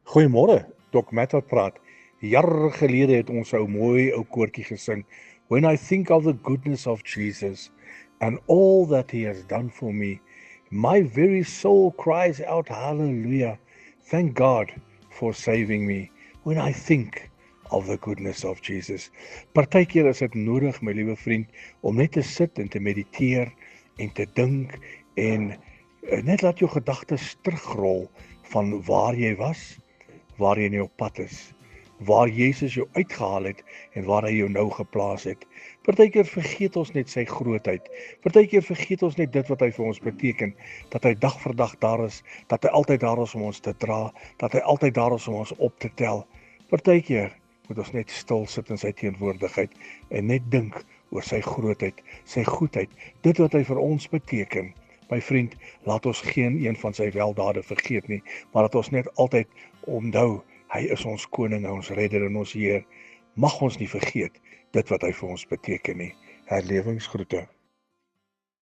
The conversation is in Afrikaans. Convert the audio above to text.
Goeiemôre, Dok Matt wat praat. Jare gelede het ons ou mooi ou koortjie gesing. When I think of the goodness of Jesus and all that he has done for me, my very soul cries out hallelujah. Thank God for saving me. When I think of the goodness of Jesus. Partykeer is dit nodig, my liewe vriend, om net te sit en te mediteer en te dink en net laat jou gedagtes terugrol van waar jy was, waar jy nou op pad is, waar Jesus jou uitgehaal het en waar hy jou nou geplaas het. Partykeer vergeet ons net sy grootheid. Partykeer vergeet ons net dit wat hy vir ons beteken, dat hy dag vir dag daar is, dat hy altyd daar is om ons te dra, dat hy altyd daar is om ons op te tel. Partykeer moet ons net stil sit in sy teenwoordigheid en net dink oor sy grootheid, sy goedheid, dit wat hy vir ons beteken. My vriend, laat ons geen een van sy weldade vergeet nie, maar dat ons net altyd onthou, hy is ons koning, ons redder en ons Heer. Mag ons nie vergeet dit wat hy vir ons beteken nie. Herlewingsgroete.